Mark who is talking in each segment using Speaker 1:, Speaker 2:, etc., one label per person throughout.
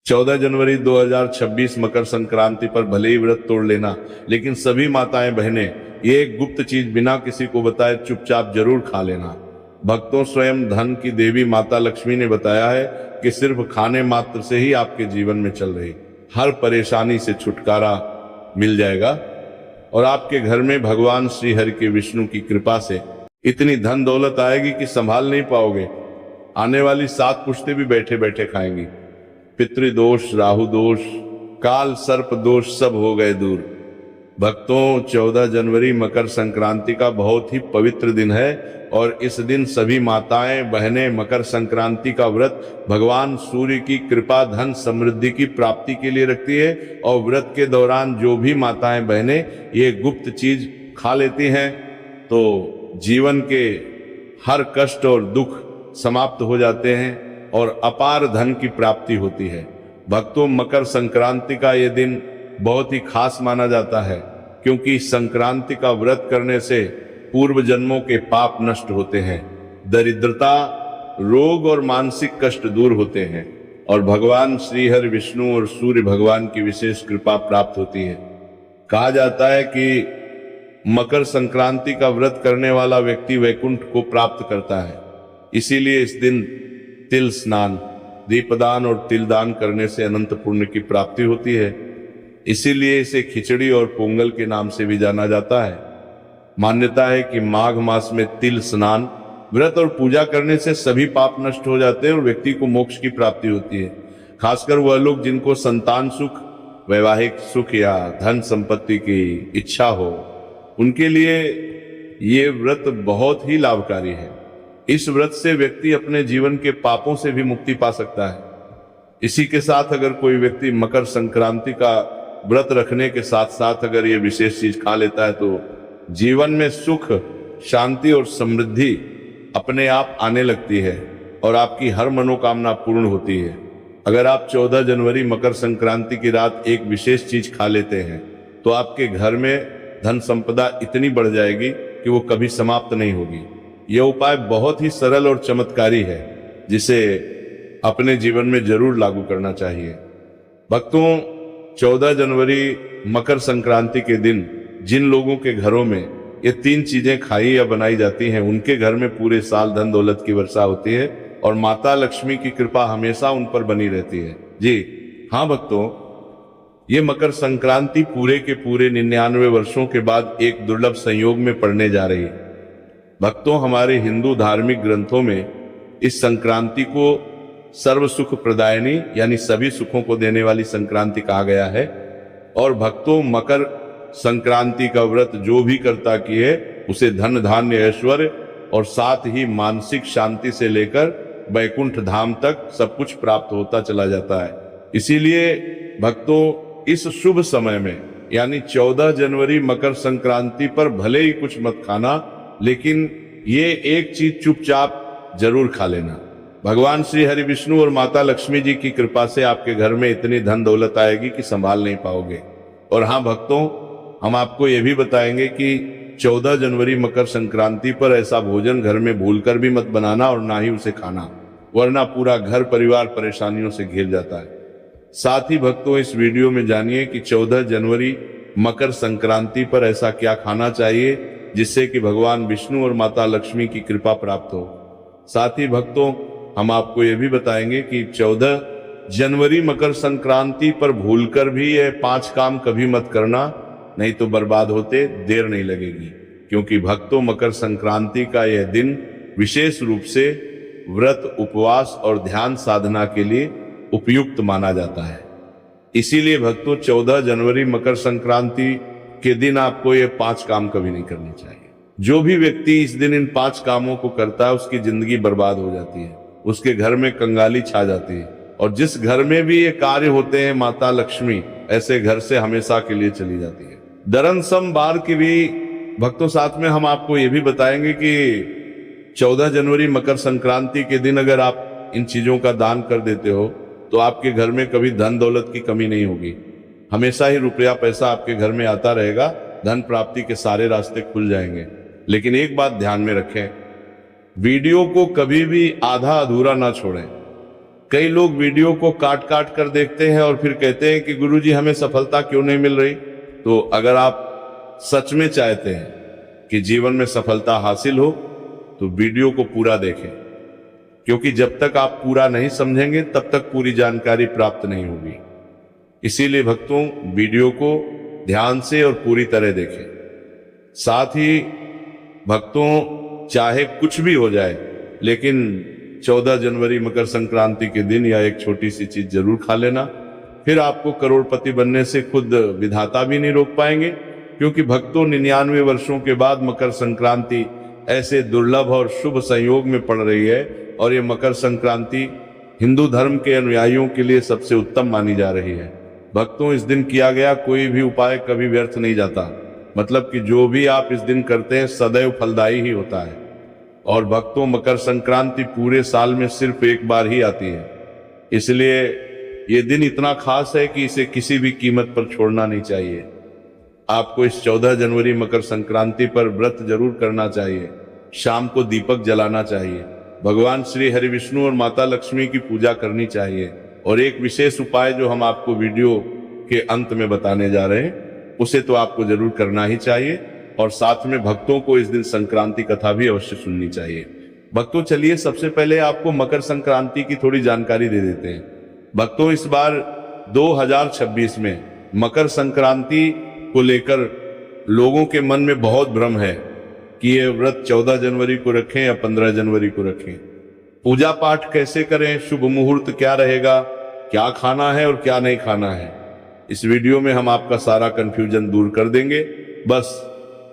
Speaker 1: 14 जनवरी 2026 मकर संक्रांति पर भले ही व्रत तोड़ लेना, लेकिन सभी माताएं बहनें ये एक गुप्त चीज बिना किसी को बताए चुपचाप जरूर खा लेना। भक्तों, स्वयं धन की देवी माता लक्ष्मी ने बताया है कि सिर्फ खाने मात्र से ही आपके जीवन में चल रही हर परेशानी से छुटकारा मिल जाएगा और आपके घर में भगवान श्री हरि के विष्णु की कृपा से इतनी धन दौलत आएगी कि संभाल नहीं पाओगे। आने वाली 7 पुश्तें भी बैठे बैठे खाएंगी। पितृदोष, राहु दोष, काल सर्प दोष सब हो गए दूर। भक्तों, 14 जनवरी मकर संक्रांति का बहुत ही पवित्र दिन है और इस दिन सभी माताएं बहनें मकर संक्रांति का व्रत भगवान सूर्य की कृपा, धन समृद्धि की प्राप्ति के लिए रखती है। और व्रत के दौरान जो भी माताएं बहनें ये गुप्त चीज खा लेती हैं तो जीवन के हर कष्ट और दुख समाप्त हो जाते हैं और अपार धन की प्राप्ति होती है। भक्तों, मकर संक्रांति का ये दिन बहुत ही खास माना जाता है क्योंकि संक्रांति का व्रत करने से पूर्व जन्मों के पाप नष्ट होते हैं, दरिद्रता, रोग और मानसिक कष्ट दूर होते हैं और भगवान श्री हरि विष्णु और सूर्य भगवान की विशेष कृपा प्राप्त होती है। कहा जाता है कि मकर संक्रांति का व्रत करने वाला व्यक्ति वैकुंठ को प्राप्त करता है। इसीलिए इस दिन तिल स्नान, दीपदान और तिलदान करने से अनंत पुण्य की प्राप्ति होती है। इसीलिए इसे खिचड़ी और पोंगल के नाम से भी जाना जाता है। मान्यता है कि माघ मास में तिल स्नान, व्रत और पूजा करने से सभी पाप नष्ट हो जाते हैं और व्यक्ति को मोक्ष की प्राप्ति होती है। खासकर वह लोग जिनको संतान सुख, वैवाहिक सुख या धन संपत्ति की इच्छा हो, उनके लिए ये व्रत बहुत ही लाभकारी है। इस व्रत से व्यक्ति अपने जीवन के पापों से भी मुक्ति पा सकता है। इसी के साथ अगर कोई व्यक्ति मकर संक्रांति का व्रत रखने के साथ साथ अगर ये विशेष चीज खा लेता है तो जीवन में सुख, शांति और समृद्धि अपने आप आने लगती है और आपकी हर मनोकामना पूर्ण होती है। अगर आप 14 जनवरी मकर संक्रांति की रात एक विशेष चीज खा लेते हैं तो आपके घर में धन संपदा इतनी बढ़ जाएगी कि वो कभी समाप्त नहीं होगी। यह उपाय बहुत ही सरल और चमत्कारी है जिसे अपने जीवन में जरूर लागू करना चाहिए। भक्तों, 14 जनवरी मकर संक्रांति के दिन जिन लोगों के घरों में ये 3 चीजें खाई या बनाई जाती हैं उनके घर में पूरे साल धन दौलत की वर्षा होती है और माता लक्ष्मी की कृपा हमेशा उन पर बनी रहती है। जी हाँ भक्तों, ये मकर संक्रांति पूरे के पूरे 99 वर्षों के बाद एक दुर्लभ संयोग में पड़ने जा रही है। भक्तों, हमारे हिंदू धार्मिक ग्रंथों में इस संक्रांति को सर्व सुख प्रदायनी यानी सभी सुखों को देने वाली संक्रांति कहा गया है। और भक्तों, मकर संक्रांति का व्रत जो भी करता कि है उसे धन, धान्य, ऐश्वर्य और साथ ही मानसिक शांति से लेकर वैकुंठ धाम तक सब कुछ प्राप्त होता चला जाता है। इसीलिए भक्तों, इस शुभ समय में यानी 14 जनवरी मकर संक्रांति पर भले ही कुछ मत खाना, लेकिन ये एक चीज चुपचाप जरूर खा लेना। भगवान श्री हरि विष्णु और माता लक्ष्मी जी की कृपा से आपके घर में इतनी धन दौलत आएगी कि संभाल नहीं पाओगे। और हाँ भक्तों, हम आपको ये भी बताएंगे कि 14 जनवरी मकर संक्रांति पर ऐसा भोजन घर में भूलकर भी मत बनाना और ना ही उसे खाना, वरना पूरा घर परिवार परेशानियों से घिर जाता है। साथ ही भक्तों, इस वीडियो में जानिए कि 14 जनवरी मकर संक्रांति पर ऐसा क्या खाना चाहिए जिससे कि भगवान विष्णु और माता लक्ष्मी की कृपा प्राप्त हो। साथ ही भक्तों, हम आपको ये भी बताएंगे कि 14 जनवरी मकर संक्रांति पर भूलकर भी ये 5 काम कभी मत करना, नहीं तो बर्बाद होते देर नहीं लगेगी। क्योंकि भक्तों, मकर संक्रांति का यह दिन विशेष रूप से व्रत, उपवास और ध्यान साधना के लिए उपयुक्त माना जाता है। इसीलिए भक्तों, 14 जनवरी मकर संक्रांति के दिन आपको ये 5 काम कभी नहीं करने चाहिए। जो भी व्यक्ति इस दिन इन 5 कामों को करता है उसकी जिंदगी बर्बाद हो जाती है, उसके घर में कंगाली छा जाती है और जिस घर में भी ये कार्य होते हैं माता लक्ष्मी ऐसे घर से हमेशा के लिए चली जाती है। धर्म सोमवार की भी भक्तों साथ में हम आपको ये भी बताएंगे कि 14 जनवरी मकर संक्रांति के दिन अगर आप इन चीजों का दान कर देते हो तो आपके घर में कभी धन दौलत की कमी नहीं होगी। हमेशा ही रुपया पैसा आपके घर में आता रहेगा, धन प्राप्ति के सारे रास्ते खुल जाएंगे। लेकिन एक बात ध्यान में रखें, वीडियो को कभी भी आधा अधूरा ना छोड़ें। कई लोग वीडियो को काट काट कर देखते हैं और फिर कहते हैं कि गुरुजी हमें सफलता क्यों नहीं मिल रही। तो अगर आप सच में चाहते हैं कि जीवन में सफलता हासिल हो तो वीडियो को पूरा देखें, क्योंकि जब तक आप पूरा नहीं समझेंगे तब तक पूरी जानकारी प्राप्त नहीं होगी। इसीलिए भक्तों, वीडियो को ध्यान से और पूरी तरह देखें। साथ ही भक्तों, चाहे कुछ भी हो जाए, लेकिन 14 जनवरी मकर संक्रांति के दिन या एक छोटी सी चीज जरूर खा लेना। फिर आपको करोड़पति बनने से खुद विधाता भी नहीं रोक पाएंगे, क्योंकि भक्तों 99 वर्षों के बाद मकर संक्रांति ऐसे दुर्लभ और शुभ संयोग में पड़ रही है, और ये मकर संक्रांति हिंदू धर्म के अनुयायियों के लिए सबसे उत्तम मानी जा रही है। भक्तों, इस दिन किया गया कोई भी उपाय कभी व्यर्थ नहीं जाता, मतलब कि जो भी आप इस दिन करते हैं सदैव फलदायी ही होता है। और भक्तों, मकर संक्रांति पूरे साल में सिर्फ एक बार ही आती है, इसलिए ये दिन इतना खास है कि इसे किसी भी कीमत पर छोड़ना नहीं चाहिए। आपको इस 14 जनवरी मकर संक्रांति पर व्रत जरूर करना चाहिए। शाम को दीपक जलाना चाहिए, भगवान श्री हरि विष्णु और माता लक्ष्मी की पूजा करनी चाहिए, और एक विशेष उपाय जो हम आपको वीडियो के अंत में बताने जा रहे हैं उसे तो आपको जरूर करना ही चाहिए। और साथ में भक्तों को इस दिन संक्रांति कथा भी अवश्य सुननी चाहिए। भक्तों, चलिए सबसे पहले आपको मकर संक्रांति की थोड़ी जानकारी दे देते हैं। भक्तों, इस बार 2026 में मकर संक्रांति को लेकर लोगों के मन में बहुत भ्रम है कि ये व्रत 14 जनवरी को रखें या 15 जनवरी को रखें। पूजा पाठ कैसे करें, शुभ मुहूर्त क्या रहेगा, क्या खाना है और क्या नहीं खाना है, इस वीडियो में हम आपका सारा कंफ्यूजन दूर कर देंगे। बस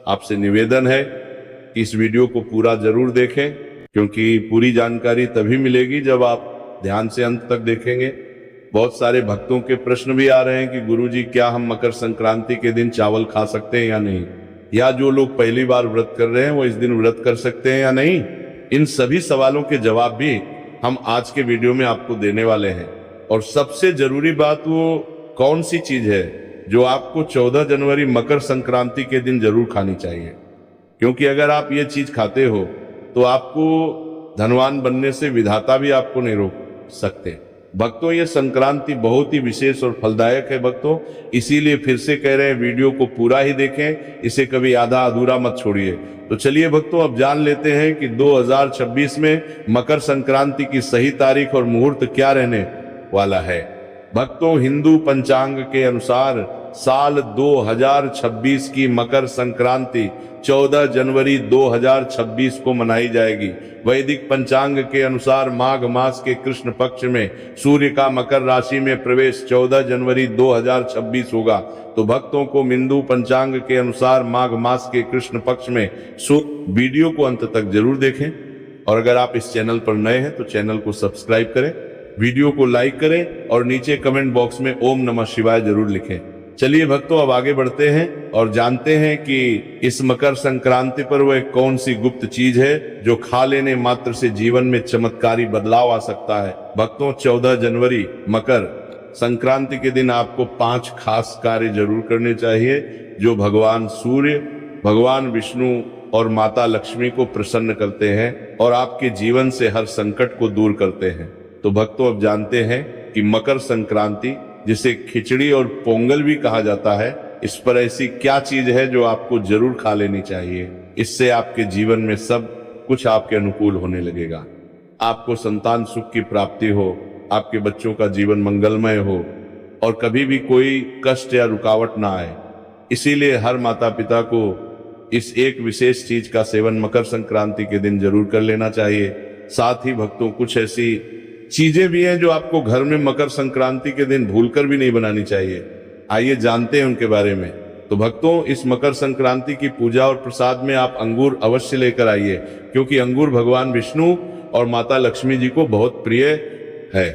Speaker 1: आपसे निवेदन है कि इस वीडियो को पूरा जरूर देखें, क्योंकि पूरी जानकारी तभी मिलेगी जब आप ध्यान से अंत तक देखेंगे। बहुत सारे भक्तों के प्रश्न भी आ रहे हैं कि गुरुजी, क्या हम मकर संक्रांति के दिन चावल खा सकते हैं या नहीं, या जो लोग पहली बार व्रत कर रहे हैं वो इस दिन व्रत कर सकते हैं या नहीं। इन सभी सवालों के जवाब भी हम आज के वीडियो में आपको देने वाले हैं। और सबसे जरूरी बात, वो कौन सी चीज है जो आपको 14 जनवरी मकर संक्रांति के दिन जरूर खानी चाहिए, क्योंकि अगर आप ये चीज खाते हो तो आपको धनवान बनने से विधाता भी आपको नहीं रोक सकते। भक्तों, ये संक्रांति बहुत ही विशेष और फलदायक है भक्तों, इसीलिए फिर से कह रहे हैं वीडियो को पूरा ही देखें, इसे कभी आधा अधूरा मत छोड़िए। तो चलिए भक्तों, अब जान लेते हैं कि 2026 में मकर संक्रांति की सही तारीख और मुहूर्त क्या रहने वाला है। भक्तों, हिंदू पंचांग के अनुसार साल 2026 की मकर संक्रांति 14 जनवरी 2026 को मनाई जाएगी। वैदिक पंचांग के अनुसार माघ मास के कृष्ण पक्ष में सूर्य का मकर राशि में प्रवेश 14 जनवरी 2026 होगा। तो भक्तों को हिंदू पंचांग के अनुसार माघ मास के कृष्ण पक्ष में वीडियो को अंत तक जरूर देखें। और अगर आप इस चैनल पर नए हैं तो चैनल को सब्सक्राइब करें, वीडियो को लाइक करें और नीचे कमेंट बॉक्स में ओम नमः शिवाय जरूर लिखें। चलिए भक्तों, अब आगे बढ़ते हैं और जानते हैं कि इस मकर संक्रांति पर वह कौन सी गुप्त चीज है जो खा लेने मात्र से जीवन में चमत्कारी बदलाव आ सकता है। भक्तों, 14 जनवरी मकर संक्रांति के दिन आपको 5 खास कार्य जरूर करने चाहिए जो भगवान सूर्य, भगवान विष्णु और माता लक्ष्मी को प्रसन्न करते हैं और आपके जीवन से हर संकट को दूर करते हैं। तो भक्तों, अब जानते हैं कि मकर संक्रांति, जिसे खिचड़ी और पोंगल भी कहा जाता है, इस पर ऐसी क्या चीज है जो आपको जरूर खा लेनी चाहिए। इससे आपके जीवन में सब कुछ आपके अनुकूल होने लगेगा। आपको संतान सुख की प्राप्ति हो, आपके बच्चों का जीवन मंगलमय हो और कभी भी कोई कष्ट या रुकावट ना आए। इसीलिए हर माता पिता को इस एक विशेष चीज का सेवन मकर संक्रांति के दिन जरूर कर लेना चाहिए। साथ ही भक्तों, कुछ ऐसी चीजें भी हैं जो आपको घर में मकर संक्रांति के दिन भूलकर भी नहीं बनानी चाहिए। आइए जानते हैं उनके बारे में। तो भक्तों, इस मकर संक्रांति की पूजा और प्रसाद में आप अंगूर अवश्य लेकर आइए, क्योंकि अंगूर भगवान विष्णु और माता लक्ष्मी जी को बहुत प्रिय है।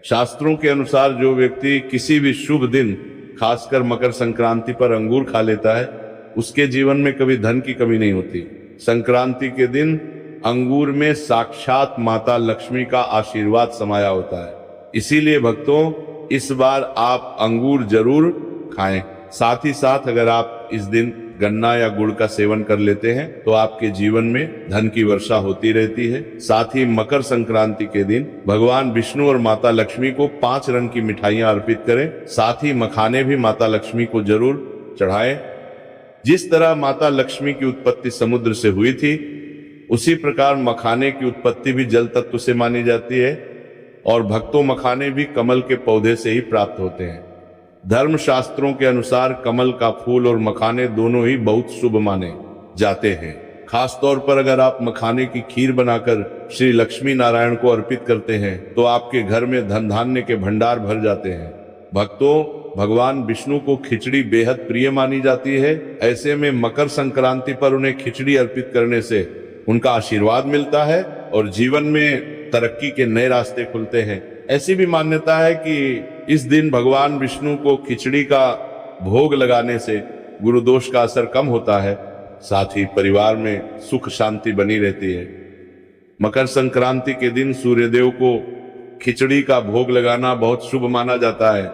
Speaker 1: शास्त्रों के अनुसार जो व्यक्ति किसी भी शुभ दिन, खासकर मकर संक्रांति पर अंगूर खा लेता है, उसके जीवन में कभी धन की कमी नहीं होती। संक्रांति के दिन अंगूर में साक्षात माता लक्ष्मी का आशीर्वाद समाया होता है। इसीलिए भक्तों, इस बार आप अंगूर जरूर खाएं। साथ ही साथ अगर आप इस दिन गन्ना या गुड़ का सेवन कर लेते हैं तो आपके जीवन में धन की वर्षा होती रहती है। साथ ही मकर संक्रांति के दिन भगवान विष्णु और माता लक्ष्मी को 5 रंग की मिठाइयां अर्पित करें। साथ ही मखाने भी माता लक्ष्मी को जरूर चढ़ाएं। जिस तरह माता लक्ष्मी की उत्पत्ति समुद्र से हुई थी, उसी प्रकार मखाने की उत्पत्ति भी जल तत्व से मानी जाती है और भक्तों मखाने भी कमल के पौधे से ही प्राप्त होते हैं। धर्म शास्त्रों के अनुसार कमल का फूल और मखाने दोनों ही बहुत शुभ माने जाते हैं। खास तौर पर अगर आप मखाने की खीर बनाकर श्री लक्ष्मी नारायण को अर्पित करते हैं तो आपके घर में धन धान्य के भंडार भर जाते हैं। भक्तों, भगवान विष्णु को खिचड़ी बेहद प्रिय मानी जाती है। ऐसे में मकर संक्रांति पर उन्हें खिचड़ी अर्पित करने से उनका आशीर्वाद मिलता है और जीवन में तरक्की के नए रास्ते खुलते हैं। ऐसी भी मान्यता है कि इस दिन भगवान विष्णु को खिचड़ी का भोग लगाने से गुरु दोष का असर कम होता है। साथ ही परिवार में सुख शांति बनी रहती है। मकर संक्रांति के दिन सूर्यदेव को खिचड़ी का भोग लगाना बहुत शुभ माना जाता है।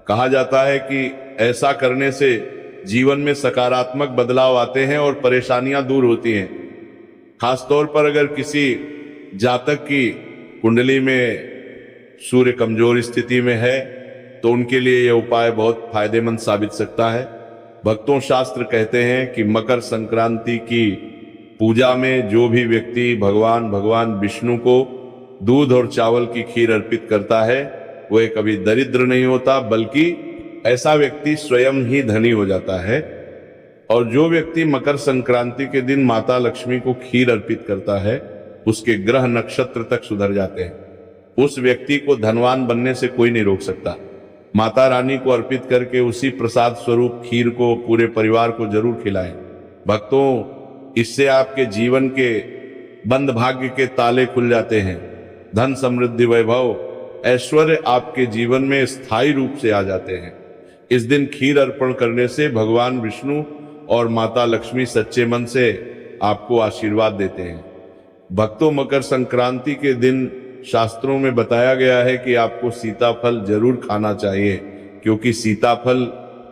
Speaker 1: कहा जाता है कि ऐसा करने से जीवन में सकारात्मक बदलाव आते हैं और परेशानियां दूर होती हैं। खासतौर पर अगर किसी जातक की कुंडली में सूर्य कमजोर स्थिति में है तो उनके लिए यह उपाय बहुत फायदेमंद साबित सकता है। भक्तों, शास्त्र कहते हैं कि मकर संक्रांति की पूजा में जो भी व्यक्ति भगवान विष्णु को दूध और चावल की खीर अर्पित करता है वह कभी दरिद्र नहीं होता, बल्कि ऐसा व्यक्ति स्वयं ही धनी हो जाता है। और जो व्यक्ति मकर संक्रांति के दिन माता लक्ष्मी को खीर अर्पित करता है उसके ग्रह नक्षत्र तक सुधर जाते हैं। उस व्यक्ति को धनवान बनने से कोई नहीं रोक सकता। माता रानी को अर्पित करके उसी प्रसाद स्वरूप खीर को पूरे परिवार को जरूर खिलाएं। भक्तों, इससे आपके जीवन के बंद भाग्य के ताले खुल जाते हैं। धन, समृद्धि, वैभव, ऐश्वर्य आपके जीवन में स्थायी रूप से आ जाते हैं। इस दिन खीर अर्पण करने से भगवान विष्णु और माता लक्ष्मी सच्चे मन से आपको आशीर्वाद देते हैं। भक्तों, मकर संक्रांति के दिन शास्त्रों में बताया गया है कि आपको सीताफल जरूर खाना चाहिए, क्योंकि सीताफल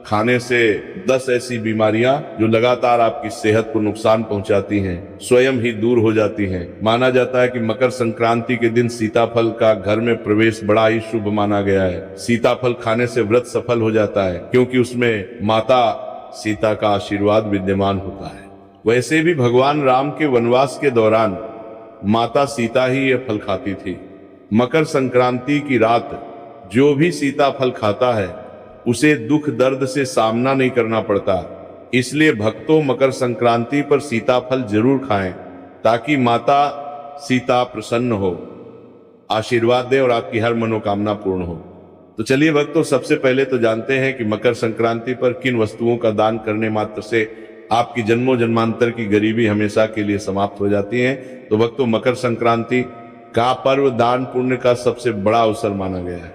Speaker 1: खाने से 10 ऐसी बीमारियां जो लगातार आपकी सेहत को नुकसान पहुंचाती हैं, स्वयं ही दूर हो जाती हैं। माना जाता है कि मकर संक्रांति के दिन सीताफल का घर में प्रवेश बड़ा ही शुभ माना गया है। सीताफल खाने से व्रत सफल हो जाता है, क्योंकि उसमें माता सीता का आशीर्वाद विद्यमान होता है। वैसे भी भगवान राम के वनवास के दौरान माता सीता ही यह फल खाती थी। मकर संक्रांति की रात जो भी सीताफल खाता है उसे दुख दर्द से सामना नहीं करना पड़ता। इसलिए भक्तों, मकर संक्रांति पर सीताफल जरूर खाएं ताकि माता सीता प्रसन्न हो, आशीर्वाद दे और आपकी हर मनोकामना पूर्ण हो। तो चलिए भक्तों, सबसे पहले तो जानते हैं कि मकर संक्रांति पर किन वस्तुओं का दान करने मात्र से आपकी जन्मों जन्मांतर की गरीबी हमेशा के लिए समाप्त हो जाती है। तो भक्तों, मकर संक्रांति का पर्व दान पुण्य का सबसे बड़ा अवसर माना गया है।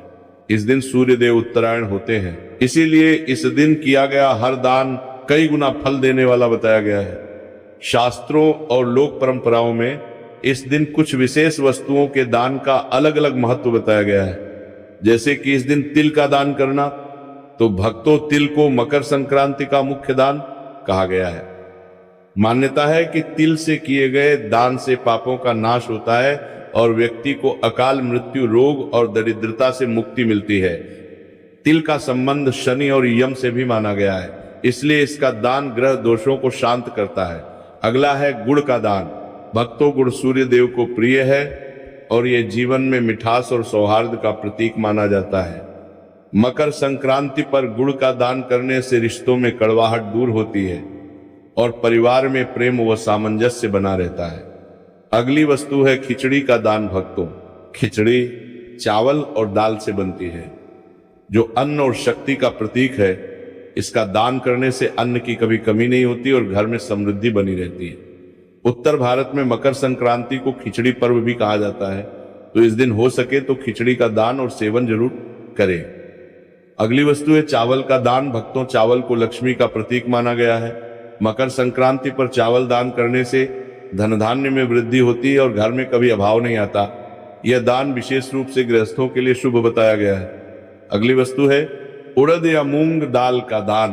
Speaker 1: इस दिन सूर्य देव उत्तरायण होते हैं, इसीलिए इस दिन किया गया हर दान कई गुना फल देने वाला बताया गया है। शास्त्रों और लोक परंपराओं में इस दिन कुछ विशेष वस्तुओं के दान का अलग अलग महत्व बताया गया है। जैसे कि इस दिन तिल का दान करना, तो भक्तों, तिल को मकर संक्रांति का मुख्य दान कहा गया है। मान्यता है कि तिल से किए गए दान से पापों का नाश होता है और व्यक्ति को अकाल मृत्यु, रोग और दरिद्रता से मुक्ति मिलती है। तिल का संबंध शनि और यम से भी माना गया है, इसलिए इसका दान ग्रह दोषों को शांत करता है। अगला है गुड़ का दान। भक्तों, गुड़ सूर्य देव को प्रिय है और ये जीवन में मिठास और सौहार्द का प्रतीक माना जाता है। मकर संक्रांति पर गुड़ का दान करने से रिश्तों में कड़वाहट दूर होती है और परिवार में प्रेम व सामंजस्य बना रहता है। अगली वस्तु है खिचड़ी का दान। भक्तों, खिचड़ी चावल और दाल से बनती है, जो अन्न और शक्ति का प्रतीक है। इसका दान करने से अन्न की कभी कमी नहीं होती और घर में समृद्धि बनी रहती है। उत्तर भारत में मकर संक्रांति को खिचड़ी पर्व भी कहा जाता है, तो इस दिन हो सके तो खिचड़ी का दान और सेवन जरूर करें। अगली वस्तु है चावल का दान। भक्तों, चावल को लक्ष्मी का प्रतीक माना गया है। मकर संक्रांति पर चावल दान करने से धन धान्य में वृद्धि होती है और घर में कभी अभाव नहीं आता। यह दान विशेष रूप से गृहस्थों के लिए शुभ बताया गया है। अगली वस्तु है उड़द या मूंग दाल का दान।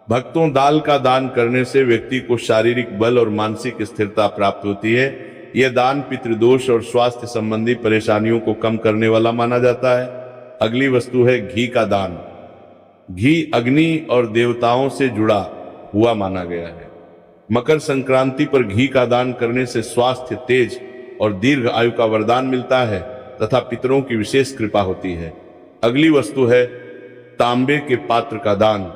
Speaker 1: भक्तों, दाल का दान करने से व्यक्ति को शारीरिक बल और मानसिक स्थिरता प्राप्त होती है। यह दान पितृदोष और स्वास्थ्य संबंधी परेशानियों को कम करने वाला माना जाता है। अगली वस्तु है घी का दान। घी अग्नि और देवताओं से जुड़ा हुआ माना गया है। मकर संक्रांति पर घी का दान करने से स्वास्थ्य, तेज और दीर्घ आयु का वरदान मिलता है तथा पितरों की विशेष कृपा होती है। अगली वस्तु है तांबे के पात्र का दान।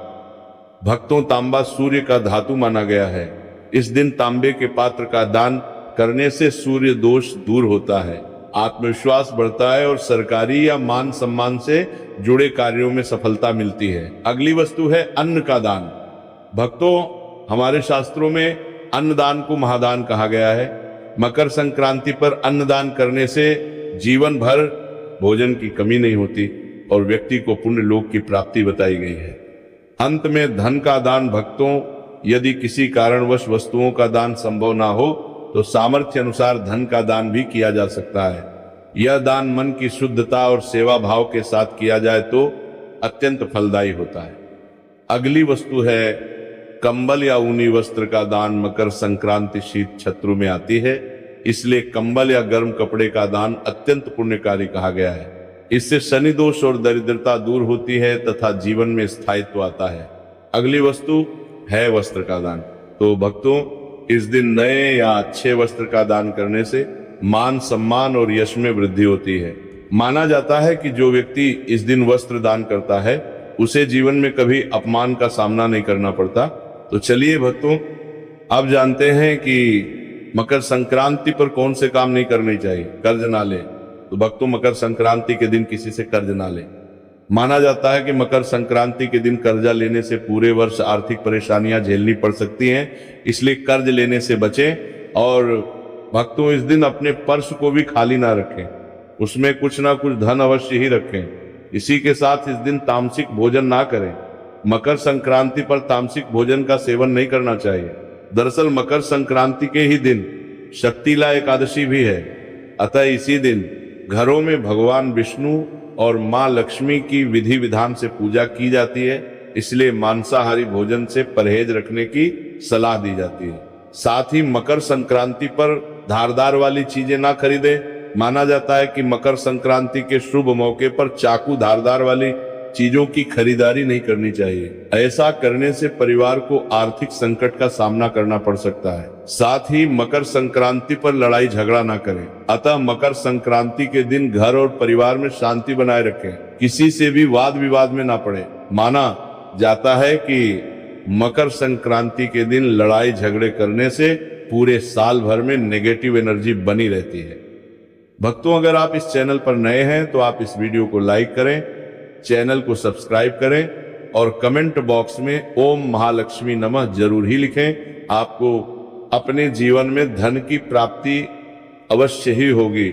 Speaker 1: भक्तों, तांबा सूर्य का धातु माना गया है। इस दिन तांबे के पात्र का दान करने से सूर्य दोष दूर होता है, आत्मविश्वास बढ़ता है और सरकारी या मान सम्मान से जुड़े कार्यों में सफलता मिलती है। अगली वस्तु है अन्न का दान। भक्तों, हमारे शास्त्रों में अन्नदान को महादान कहा गया है। मकर संक्रांति पर अन्नदान करने से जीवन भर भोजन की कमी नहीं होती और व्यक्ति को पुण्य लोक की प्राप्ति बताई गई है। अंत में धन का दान। भक्तों, यदि किसी कारणवश वस्तुओं का दान संभव ना हो तो सामर्थ्य अनुसार धन का दान भी किया जा सकता है। यह दान मन की शुद्धता और सेवा भाव के साथ किया जाए तो अत्यंत फलदायी होता है। अगली वस्तु है कंबल या ऊनी वस्त्र का दान। मकर संक्रांति शीत छत्रु में आती है, इसलिए कंबल या गर्म कपड़े का दान अत्यंत पुण्यकारी कहा गया है। इससे शनि दोष और दरिद्रता दूर होती है तथा जीवन में स्थायित्व आता है। अगली वस्तु है वस्त्र का दान। तो भक्तों, इस दिन नए या अच्छे वस्त्र का दान करने से मान, सम्मान और यश में वृद्धि होती है। माना जाता है कि जो व्यक्ति इस दिन वस्त्र दान करता है उसे जीवन में कभी अपमान का सामना नहीं करना पड़ता। तो चलिए भक्तों, अब जानते हैं कि मकर संक्रांति पर कौन से काम नहीं करने चाहिए। कर्ज ना ले। तो भक्तों, मकर संक्रांति के दिन किसी से कर्ज ना ले। माना जाता है कि मकर संक्रांति के दिन कर्जा लेने से पूरे वर्ष आर्थिक परेशानियां झेलनी पड़ सकती हैं, इसलिए कर्ज लेने से बचें। और भक्तों, इस दिन अपने पर्स को भी खाली ना रखें, उसमें कुछ ना कुछ धन अवश्य ही रखें। इसी के साथ इस दिन तामसिक भोजन ना करें। मकर संक्रांति पर तामसिक भोजन का सेवन नहीं करना चाहिए। दरअसल मकर संक्रांति के ही दिन शक्तिला एकादशी भी है, अतः इसी दिन घरों में भगवान विष्णु और मां लक्ष्मी की विधि विधान से पूजा की जाती है, इसलिए मांसाहारी भोजन से परहेज रखने की सलाह दी जाती है। साथ ही मकर संक्रांति पर धारदार वाली चीजें ना खरीदें। माना जाता है कि मकर संक्रांति के शुभ मौके पर चाकू, धारदार वाली चीजों की खरीदारी नहीं करनी चाहिए। ऐसा करने से परिवार को आर्थिक संकट का सामना करना पड़ सकता है। साथ ही मकर संक्रांति पर लड़ाई झगड़ा ना करें। अतः मकर संक्रांति के दिन घर और परिवार में शांति बनाए रखें, किसी से भी वाद विवाद में ना पड़े। माना जाता है कि मकर संक्रांति के दिन लड़ाई झगड़े करने से पूरे साल भर में नेगेटिव एनर्जी बनी रहती है। भक्तों, अगर आप इस चैनल पर नए हैं तो आप इस वीडियो को लाइक करें, चैनल को सब्सक्राइब करें और कमेंट बॉक्स में ओम महालक्ष्मी नमः जरूर ही लिखें। आपको अपने जीवन में धन की प्राप्ति अवश्य ही होगी।